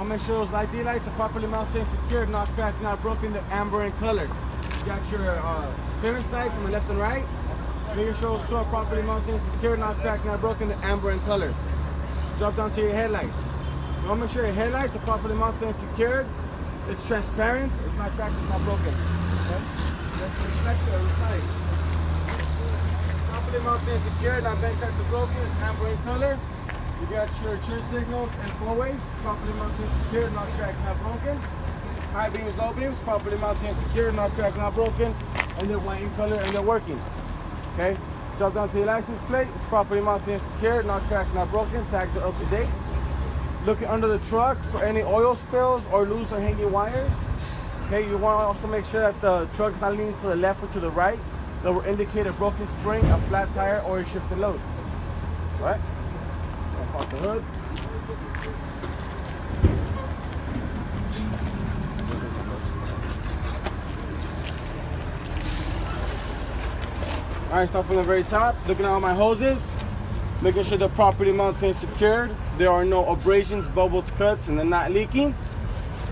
I'll make sure those ID lights are properly mounted and secured, not cracked, not broken. They're amber in color. You got your clearance lights on the left and right. Making sure those two are properly mounted and secured, not cracked, not broken. They're amber in color. Drop down to your headlights. You want to make sure your headlights are properly mounted and secured. It's transparent. It's not cracked. It's not broken. Okay? Reflector on the side. Properly mounted and secured, not bent, cracked, or broken. It's amber in color. You got your turn signals and four-ways, properly mounted and secured, not cracked, not broken. High beams, low beams, properly mounted and secured, not cracked, not broken. And they're white in color and they're working. Okay? Drop down to your license plate. It's properly mounted and secured, not cracked, not broken. Tags are up to date. Looking under the truck for any oil spills or loose or hanging wires. Okay, you want to also make sure that the truck's not leaning to the left or to the right. That will indicate a broken spring, a flat tire, or a shifted load. All right? Pop the hood. All right, start from the very top. Looking at all my hoses, making sure they're properly mounted and secured. There are no abrasions, bubbles, cuts, and they're not leaking.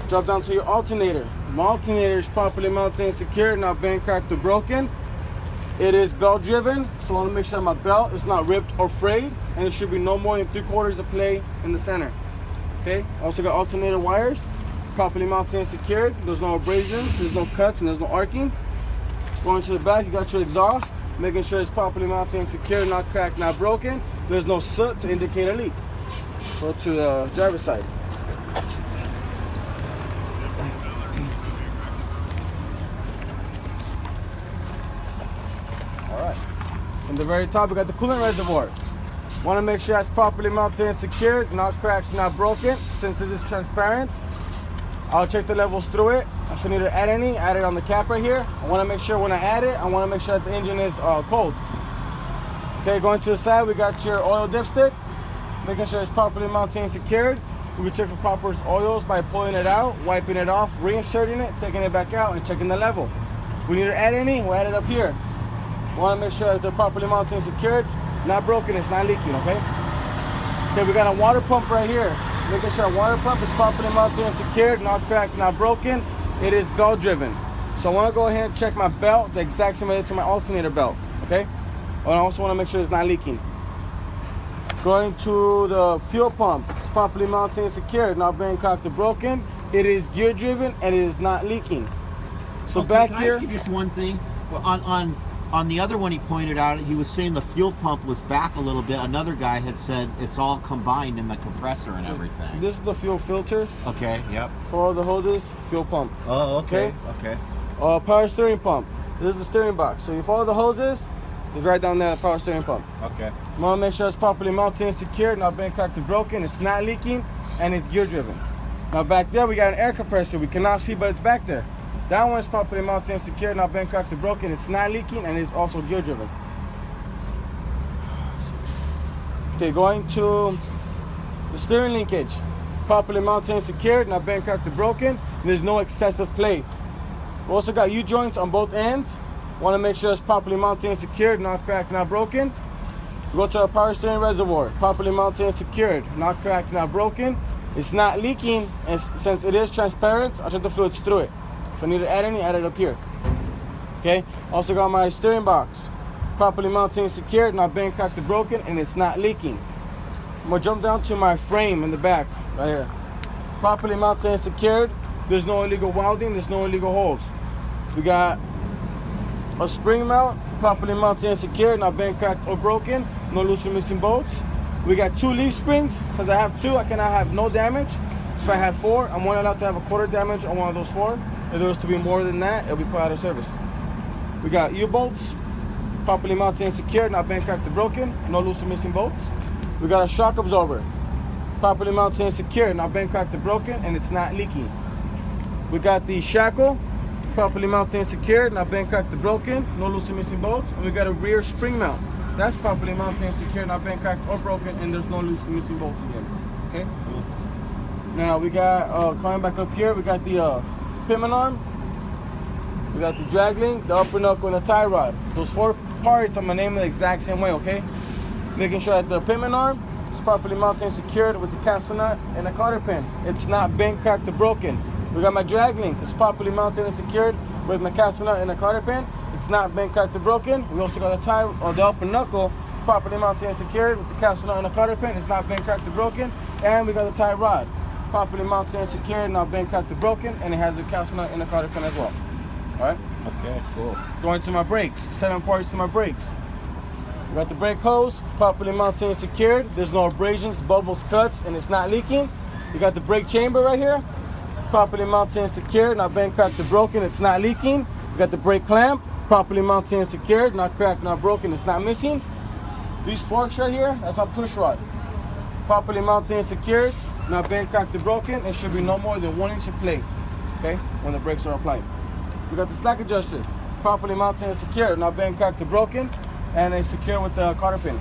Drop down to your alternator. My alternator is properly mounted and secured, not bent, cracked, or broken. It is belt driven, so I want to make sure my belt is not ripped or frayed, and it should be no more than 3/4 of play in the center. Okay, also got alternator wires, properly mounted and secured. There's no abrasions, there's no cuts, and there's no arcing. Going to the back, you got your exhaust, making sure it's properly mounted and secured, not cracked, not broken. There's no soot to indicate a leak. Go to the driver's side. From the very top, we got the coolant reservoir. Want to make sure that's properly mounted and secured, not cracked, not broken. Since this is transparent, I'll check the levels through it. If I need to add any, add it on the cap right here. I want to make sure when I add it, I want to make sure that the engine is cold. Okay, going to the side, we got your oil dipstick. Making sure it's properly mounted and secured. We can check for proper oils by pulling it out, wiping it off, reinserting it, taking it back out, and checking the level. If we need to add any, we'll add it up here. Want to make sure that they're properly mounted and secured, not broken, it's not leaking, okay? Okay, we got a water pump right here. Making sure our water pump is properly mounted and secured, not cracked, not broken. It is belt driven. So I want to go ahead and check my belt, the exact same to my alternator belt, okay? And I also want to make sure it's not leaking. Going to the fuel pump, it's properly mounted and secured, not being cracked or broken. It is gear driven and it is not leaking. So okay, back can here. I ask you just one thing? Well, on the other one he pointed out, he was saying the fuel pump was back a little bit. Another guy had said it's all combined in the compressor and everything. This is the fuel filter. Okay, yep. For all the hoses, fuel pump. Oh, okay, okay. Power steering pump. This is the steering box. So you follow the hoses, it's right down there, the power steering pump. Okay. You want to make sure it's properly mounted and secured, not being cracked or broken, it's not leaking, and it's gear driven. Now back there, we got an air compressor. We cannot see, but it's back there. That one is properly mounted and secured, not bent, cracked, or broken. It's not leaking, and it's also gear driven. Okay, going to the steering linkage. Properly mounted and secured, not bent, cracked, or broken. There's no excessive play. We also got U-joints on both ends. Want to make sure it's properly mounted and secured, not cracked, not broken. We go to our power steering reservoir. Properly mounted and secured, not cracked, not broken. It's not leaking, and since it is transparent, I'll check the fluids through it. If I need to add any, add it up here. Okay, also got my steering box. Properly mounted and secured, not bent, cracked, or broken, and it's not leaking. I'm gonna jump down to my frame in the back, right here. Properly mounted and secured. There's no illegal welding, there's no illegal holes. We got a spring mount, properly mounted and secured, not bent, cracked, or broken. No loose or missing bolts. We got 2 leaf springs. Since I have 2, I cannot have no damage. If I have 4, I'm only allowed to have a quarter damage on one of those 4. If there was to be more than that, it'll be put out of service. We got U-bolts, properly mounted and secured, not bent, cracked, or broken. No loose or missing bolts. We got a shock absorber, properly mounted and secured, not bent, cracked, or broken, and it's not leaking. We got the shackle, properly mounted and secured, not bent, cracked, or broken. No loose or missing bolts. And we got a rear spring mount. That's properly mounted and secured, not bent, cracked, or broken, and there's no loose or missing bolts again. Okay. Now we got coming back up here. We got the pivot arm. We got the drag link, the upper knuckle, and the tie rod. Those 4 parts I'm gonna name it the exact same way, okay? Making sure that the pivot arm It's properly mounted and secured with the castle nut and a cotter pin. It's not bent, cracked, or broken. We got my drag link. It's properly mounted and secured with my castle nut and a cotter pin. It's not bent, cracked, or broken. We also got a tie or the upper knuckle, properly mounted and secured with the castle nut and a cotter pin. It's not bent, cracked, or broken. And we got the tie rod, properly mounted and secured, not bent, cracked, or broken, and it has a castle nut and a cotter pin as well. All right. Okay, cool. Going to my brakes. 7 parts to my brakes. We got the brake hose, properly mounted and secured. There's no abrasions, bubbles, cuts, and it's not leaking. You got the brake chamber right here, properly mounted and secured, not bent, cracked, or broken. It's not leaking. You got the brake clamp, properly mounted and secured, not cracked, not broken. It's not missing. These forks right here, that's my push rod, properly mounted and secured, not bent, cracked, or broken. It should be no more than 1 inch of play, okay, when the brakes are applied. We got the slack adjuster, properly mounted and secured, not bent, cracked, or broken, and it's secure with the cotter pin.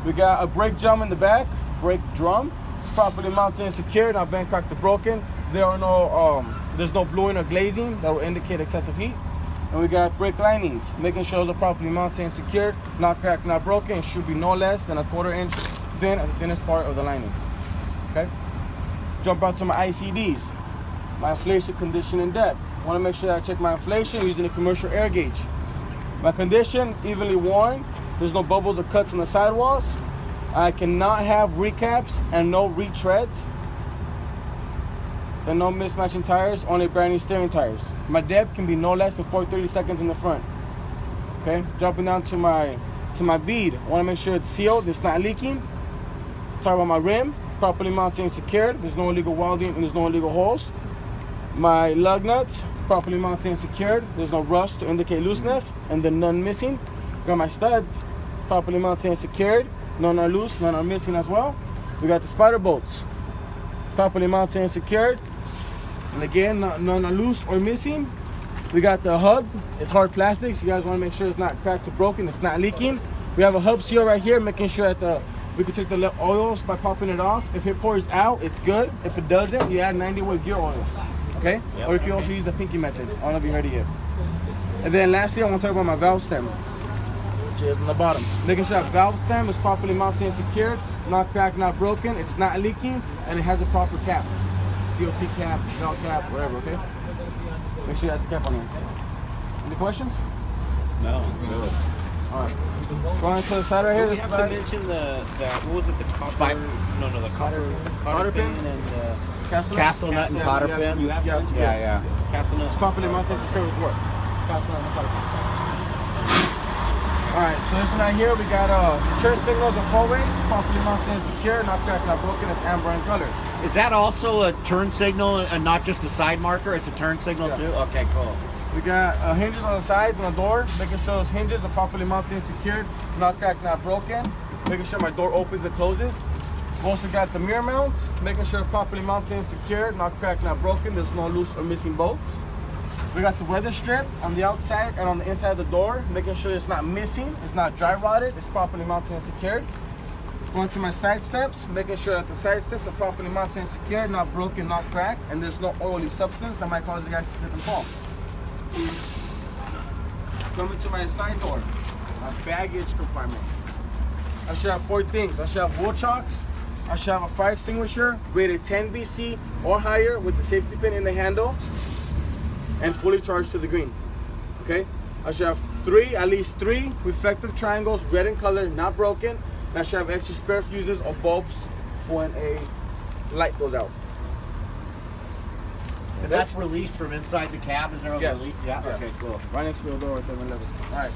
We got a brake drum in the back, brake drum. It's properly mounted and secured, not bent, cracked, or broken. There's no bluing or glazing that will indicate excessive heat. And we got brake linings, making sure those are properly mounted and secured, not cracked, not broken. It should be no less than a 1/4 inch thin at the thinnest part of the lining. Okay. Jump out to my ICDs, my inflation, condition, and depth. Want to make sure that I check my inflation using a commercial air gauge. My condition, evenly worn. There's no bubbles or cuts on the sidewalls. I cannot have recaps and no retreads. And no mismatching tires, only brand new steering tires. My depth can be no less than 430 seconds in the front. Okay, jumping down to my bead. I want to make sure it's sealed, it's not leaking. Talk about my rim, properly mounted and secured. There's no illegal welding and there's no illegal holes. My lug nuts, properly mounted and secured. There's no rust to indicate looseness, and then none missing. Got my studs, properly mounted and secured. None are loose, none are missing as well. We got the spider bolts, properly mounted and secured. And again, none are loose or missing. We got the hub. It's hard plastic, so you guys want to make sure it's not cracked or broken. It's not leaking. We have a hub seal right here, making sure that we can check the oils by popping it off. If it pours out, it's good. If it doesn't, you add 90-weight gear oils. Okay? Yep. Or you can also use the pinky method. I don't know if you heard it yet. And then lastly, I want to talk about my valve stem, which is on the bottom. Making sure that valve stem is properly mounted and secured, not cracked, not broken, it's not leaking, and it has a proper cap. DOT cap, valve cap, whatever, okay? Make sure that's the cap on there. Any questions? No, really. Alright. Going to the side right here. We have to mention the what was it, the copper? No, the cotter pin and the Castle nut and cotter pin. You have to mention Yeah. castle nut. It's properly mounted and secured with work. Castle nut and cotter pin. Alright, so this one right here, we got turn signals and four-ways, properly mounted and secure, not cracked, not broken, it's amber in color. Is that also a turn signal and not just a side marker? It's a turn signal too? Okay, cool. We got hinges on the sides on the door, making sure those hinges are properly mounted and secured, not cracked, not broken, making sure my door opens and closes. We also got the mirror mounts, making sure properly mounted and secured, not cracked, not broken, there's no loose or missing bolts. We got the weather strip on the outside and on the inside of the door, making sure it's not missing, it's not dry rotted, it's properly mounted and secured. Going to my side steps, making sure that the side steps are properly mounted and secured, not broken, not cracked, and there's no oily substance that might cause you guys to slip and fall. Coming to my side door, my baggage compartment. I should have 4 things. I should have wool chocks, I should have a fire extinguisher rated 10 BC or higher with the safety pin in the handle and fully charged to the green. Okay? I should have at least three reflective triangles, red in color, not broken. And I should have extra spare fuses or bulbs when a light goes out. And that's released from inside the cab? Is there a release? Yeah? Okay, cool. Right next to the door right there, level. Alright.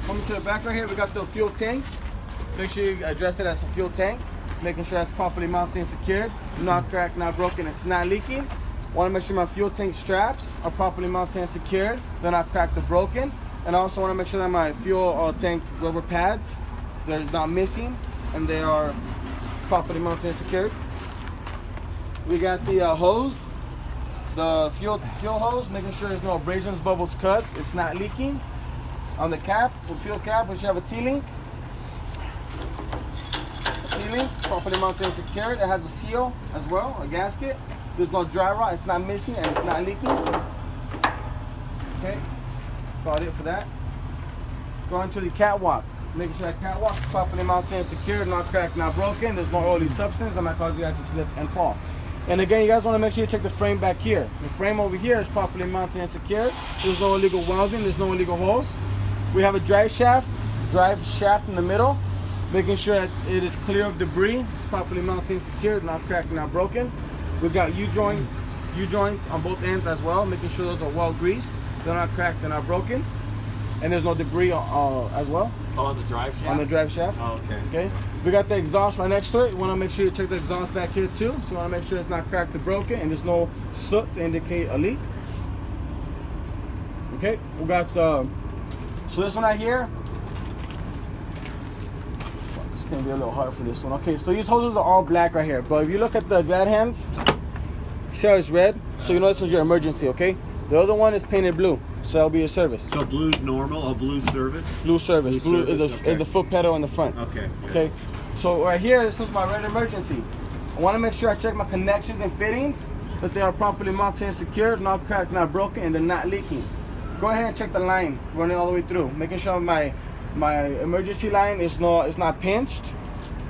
Coming to the back right here, we got the fuel tank. Make sure you address it as a fuel tank. Making sure that's properly mounted and secured. Not cracked, not broken, it's not leaking. Want to make sure my fuel tank straps are properly mounted and secured. They're not cracked or broken. And I also want to make sure that my fuel tank rubber pads, they're not missing and they are properly mounted and secured. We got the hose, the fuel hose, making sure there's no abrasions, bubbles, cuts, it's not leaking. On the cap, the fuel cap, we should have a T-link. T-link, properly mounted and secured. It has a seal as well, a gasket. There's no dry rot, it's not missing and it's not leaking. Okay, that's about it for that. Going to the catwalk. Making sure that catwalk is properly mounted and secured, not cracked, not broken. There's no oily substance that might cause you guys to slip and fall. And again, you guys want to make sure you check the frame back here. The frame over here is properly mounted and secured. There's no illegal welding, there's no illegal holes. We have a drive shaft in the middle, making sure that it is clear of debris. It's properly mounted and secured, not cracked, not broken. We've got U-joints on both ends as well, making sure those are well greased. They're not cracked, they're not broken. And there's no debris as well. Oh, on the drive shaft? On the drive shaft. Oh, okay. Okay. We got the exhaust right next to it. You want to make sure you check the exhaust back here too. So you want to make sure it's not cracked or broken and there's no soot to indicate a leak. Okay. We got the, so this one right here. Fuck, it's going to be a little hard for this one. Okay, so these hoses are all black right here. But if you look at the glad hands, you see how it's red? So you know this one's your emergency, okay? The other one is painted blue. So that'll be your service. So blue's normal, a blue service? Blue service. Blue is the foot pedal in the front. Okay. Okay. So right here, this is my red emergency. I want to make sure I check my connections and fittings, that they are properly mounted and secured, not cracked, not broken, and they're not leaking. Go ahead and check the line running all the way through, making sure my emergency line is not pinched,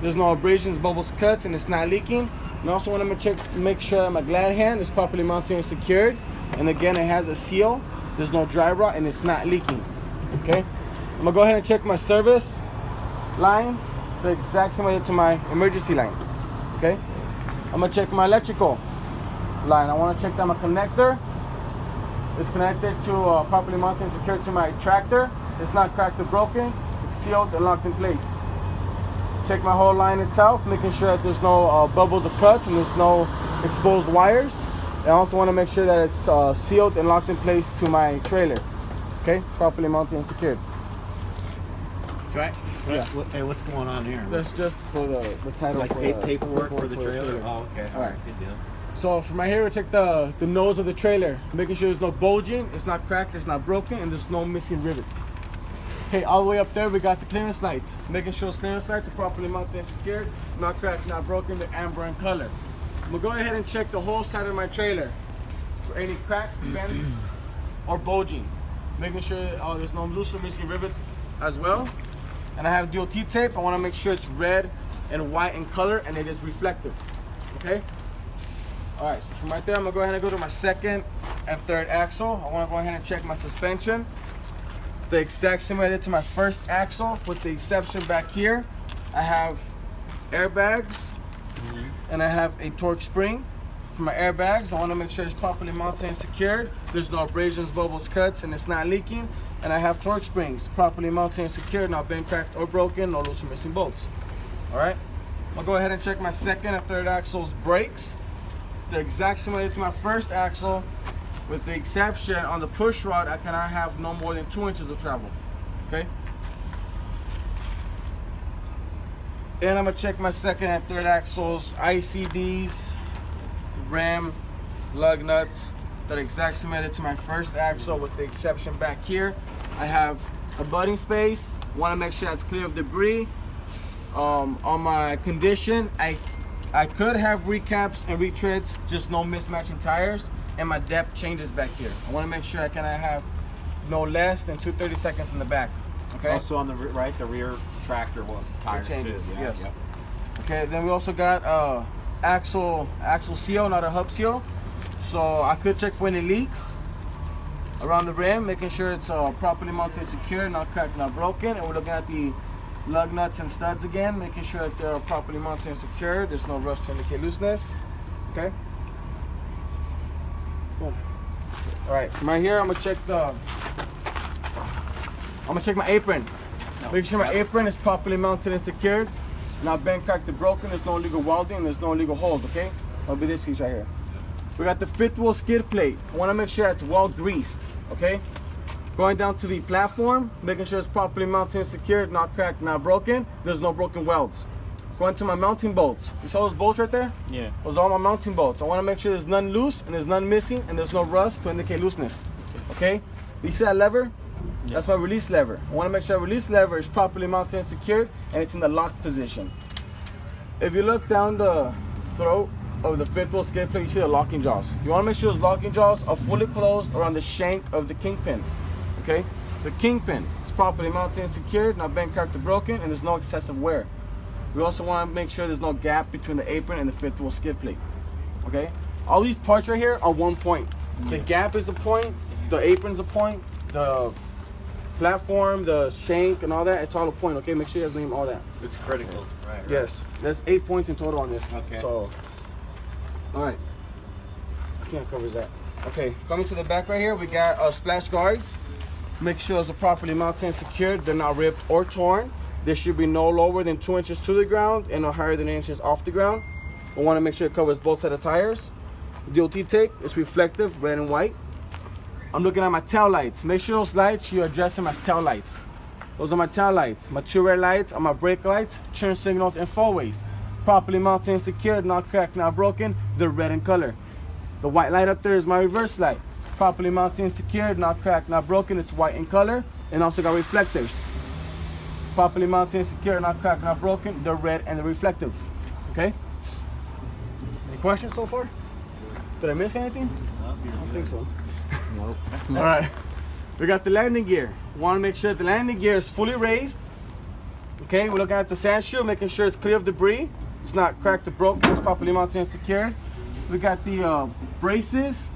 there's no abrasions, bubbles, cuts, and it's not leaking. And I also want to make sure my glad hand is properly mounted and secured. And again, it has a seal. There's no dry rot and it's not leaking. Okay, I'm gonna go ahead and check my service line the exact same way to my emergency line. Okay, I'm gonna check my electrical line. I want to check that my connector is connected to properly mounted and secured to my tractor. It's not cracked or broken. It's sealed and locked in place. Check my whole line itself, making sure that there's no bubbles or cuts and there's no exposed wires. I also want to make sure that it's sealed and locked in place to my trailer. Okay, properly mounted and secured. Right. Yeah. Hey, what's going on here? That's just for the title. Like for paperwork for the trailer? Oh, okay. All right. Good deal. So from right here, we check the nose of the trailer, making sure there's no bulging, it's not cracked, it's not broken, and there's no missing rivets. Okay, all the way up there, we got the clearance lights, making sure those clearance lights are properly mounted and secured, not cracked, not broken, they're amber in color. I'm gonna go ahead and check the whole side of my trailer for any cracks, bends, or bulging. Making sure there's no loose or missing rivets as well. And I have DOT tape. I wanna make sure it's red and white in color and it is reflective, okay? All right, so from right there, I'm gonna go ahead and go to my second and third axle. I wanna go ahead and check my suspension. The exact same way I did to my first axle, with the exception back here, I have airbags, and I have a torque spring. For my airbags, I want to make sure it's properly mounted and secured. There's no abrasions, bubbles, cuts, and it's not leaking. And I have torque springs properly mounted and secured, not been cracked or broken, no loose or missing bolts. All right, I'll go ahead and check my second and third axle's brakes. The exact same way to my first axle, with the exception on the push rod, I cannot have no more than 2 inches of travel. Okay. And I'm gonna check my second and third axles, ICDs, ram, lug nuts. That exact same way to my first axle, with the exception back here. I have a butting space. Want to make sure it's clear of debris. On my condition, I could have recaps and retreads, just no mismatching tires, and my depth changes back here. I want to make sure I have no less than 230 seconds in the back. Okay. Also on the right, the rear tractor was tires changes, too. Yeah, yes. yep. Okay, then we also got axle seal, not a hub seal. So I could check for any leaks around the rim, making sure it's properly mounted and secure, not cracked, not broken. And we're looking at the lug nuts and studs again, making sure that they're properly mounted and secure. There's no rust to indicate looseness. Okay. Cool. All right, from right here, I'm gonna check my apron. Make sure my apron is properly mounted and secured, not bent, cracked, or broken. There's no illegal welding. There's no illegal holes. Okay. That'll be this piece right here. We got the fifth wheel skid plate. I want to make sure it's well greased. Okay. Going down to the platform, making sure it's properly mounted and secured, not cracked, not broken. There's no broken welds. Going to my mounting bolts. You saw those bolts right there? Yeah. Those are all my mounting bolts. I want to make sure there's none loose and there's none missing and there's no rust to indicate looseness. Okay. You see that lever? Yeah. That's my release lever. I want to make sure the release lever is properly mounted and secured and it's in the locked position. If you look down the throat of the fifth wheel skid plate, you see the locking jaws. You want to make sure those locking jaws are fully closed around the shank of the kingpin. Okay. The kingpin is properly mounted and secured, not bent, cracked, or broken, and there's no excessive wear. We also want to make sure there's no gap between the apron and the fifth wheel skid plate. Okay? All these parts right here are 1 point. The gap is a point, the apron's a point, the platform, the shank, and all that, it's all a point, okay? Make sure you guys name all that. It's critical. Right. Yes, there's 8 points in total on this. Okay. So, all right. I think that covers that. Okay, coming to the back right here, we got splash guards. Make sure they're properly mounted and secured. They're not ripped or torn. They should be no lower than 2 inches to the ground and no higher than 8 inches off the ground. We want to make sure it covers both set of tires. DOT tape is reflective, red and white. I'm looking at my tail lights. Make sure those lights, you address them as tail lights. Those are my tail lights. My 2 red lights are my brake lights, turn signals, and four-ways. Properly mounted and secured, not cracked, not broken. They're red in color. The white light up there is my reverse light. Properly mounted and secured, not cracked, not broken. It's white in color, and also got reflectors. Properly mounted and secured, not cracked, not broken. They're red and they're reflective. Okay? Any questions so far? Did I miss anything? No, I don't think so. Nope. All right, we got the landing gear. Want to make sure the landing gear is fully raised. Okay, we're looking at the sand shoe, making sure it's clear of debris. It's not cracked or broken. It's properly mounted and secured. We got the braces,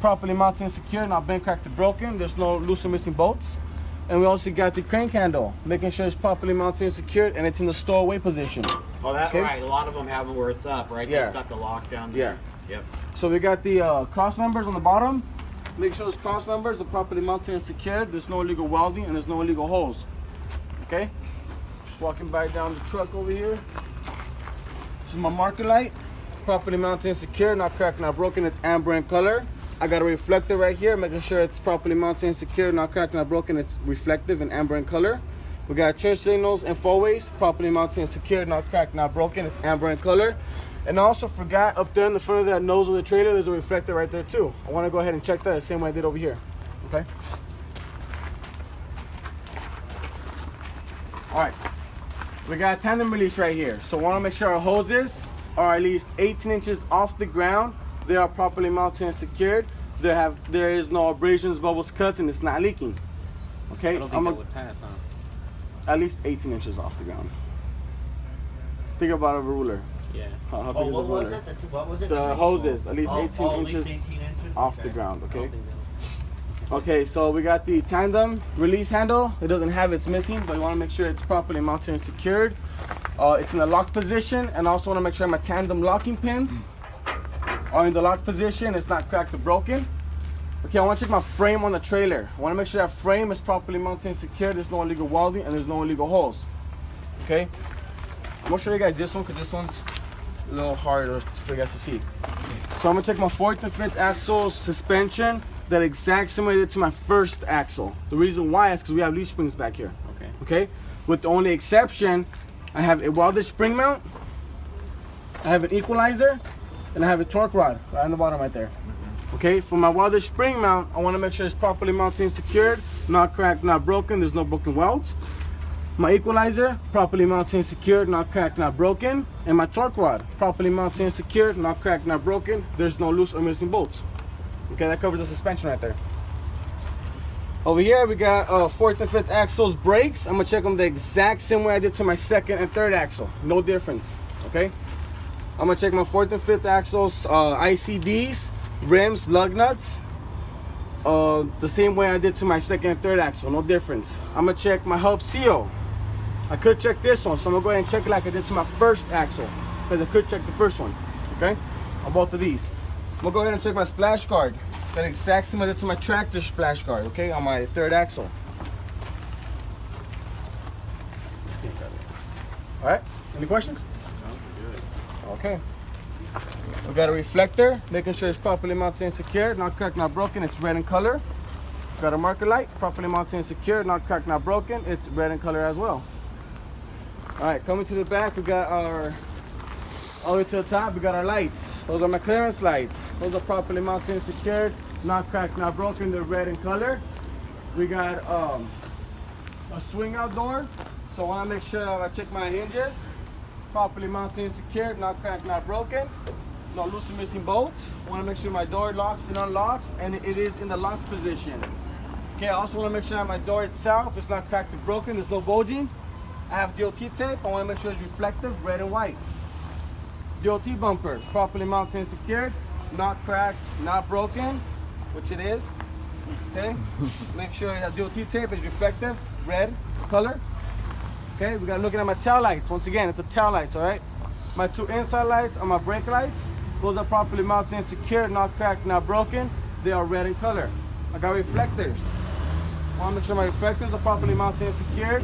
properly mounted and secured, not bent, cracked or broken. There's no loose or missing bolts. And we also got the crank handle, making sure it's properly mounted and secured, and it's in the stowaway position. Oh, that's Okay. right. A lot of them have it where it's up, right? Yeah. That's got the lock down Yeah. there. Yep. So we got the cross members on the bottom. Make sure those cross members are properly mounted and secured. There's no illegal welding and there's no illegal holes. Okay? Just walking back down the truck over here. This is my marker light. Properly mounted and secured, not cracked, not broken. It's amber in color. I got a reflector right here, making sure it's properly mounted and secured, not cracked, not broken. It's reflective and amber in color. We got turn signals and four-ways, properly mounted and secured, not cracked, not broken. It's amber in color. And I also forgot up there in the front of that nose of the trailer, there's a reflector right there too. I want to go ahead and check that the same way I did over here. Okay? All right. We got a tandem release right here. So we want to make sure our hoses are at least 18 inches off the ground. They are properly mounted and secured. There is no abrasions, bubbles, cuts, and it's not leaking. Okay? I don't think that would pass, huh? At least 18 inches off the ground. Think about a ruler. Yeah. How big Oh, is a what was ruler? it? What was it? The hoses, at least 18 at inches least 18 inches off Okay. the ground, I okay? don't think that Okay, so we got the tandem release handle. It doesn't have it's missing, but you want to make sure it's properly mounted and secured. It's in the locked position, and also want to make sure my tandem locking pins are in the locked position. It's not cracked or broken. Okay, I want to check my frame on the trailer. I want to make sure that frame is properly mounted and secured. There's no illegal welding and there's no illegal holes. Okay, I'm gonna show you guys this one because this one's a little harder for you guys to see. So I'm gonna check my 4th and 5th axle suspension. That exact same way I did to my first axle. The reason why is because we have leaf springs back here. Okay. Okay, with the only exception, I have a welded spring mount, I have an equalizer, and I have a torque rod right on the bottom right there. Okay, for my welded spring mount, I want to make sure it's properly mounted and secured, not cracked, not broken. There's no broken welds. My equalizer, properly mounted and secured, not cracked, not broken. And my torque rod, properly mounted and secured, not cracked, not broken. There's no loose or missing bolts. Okay, that covers the suspension right there. Over here, we got 4th and 5th axles brakes. I'm gonna check them the exact same way I did to my 2nd and 3rd axle. No difference, okay? I'm gonna check my 4th and 5th axles, ICDs, rims, lug nuts, the same way I did to my 2nd and 3rd axle, no difference. I'm gonna check my hub seal. I could check this one, so I'm gonna go ahead and check it like I did to my 1st axle, because I could check the first one, okay? On both of these. I'm gonna go ahead and check my splash guard. That exact same I did to my tractor splash guard, okay? On my 3rd axle. All right, any questions? Okay. We got a reflector, making sure it's properly mounted and secured, not cracked, not broken. It's red in color. Got a marker light, properly mounted and secured, not cracked, not broken. It's red in color as well. All right, coming to the back, we got our, all the way to the top, we got our lights. Those are my clearance lights. Those are properly mounted and secured, not cracked, not broken. They're red in color. We got a swing out door. So I want to make sure I check my hinges. Properly mounted and secured, not cracked, not broken. No loose or missing bolts. I want to make sure my door locks and unlocks, and it is in the locked position. Okay, I also want to make sure that my door itself is not cracked or broken. There's no bulging. I have DOT tape. I want to make sure it's reflective, red and white. DOT bumper, properly mounted and secured, not cracked, not broken, which it is. Okay, make sure that DOT tape is reflective, red color. Okay, we got looking at my tail lights. Once again, it's the tail lights, all right? My 2 inside lights are my brake lights. Those are properly mounted and secured, not cracked, not broken. They are red in color. I got reflectors. I want to make sure my reflectors are properly mounted and secured,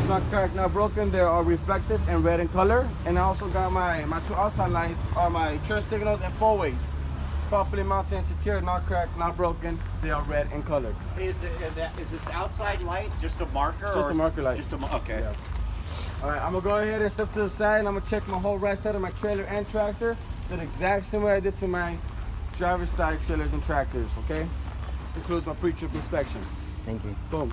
not cracked, not broken. They are reflective and red in color. And I also got my 2 outside lights are my turn signals and 4-ways. Properly mounted and secured, not cracked, not broken. They are red in color. Is this outside light just a marker? Just a marker light. Okay. Yeah. All right, I'm gonna go ahead and step to the side and I'm gonna check my whole right side of my trailer and tractor the exact same way I did to my driver's side trailers and tractors, okay? This concludes my pre-trip inspection. Thank you. Boom.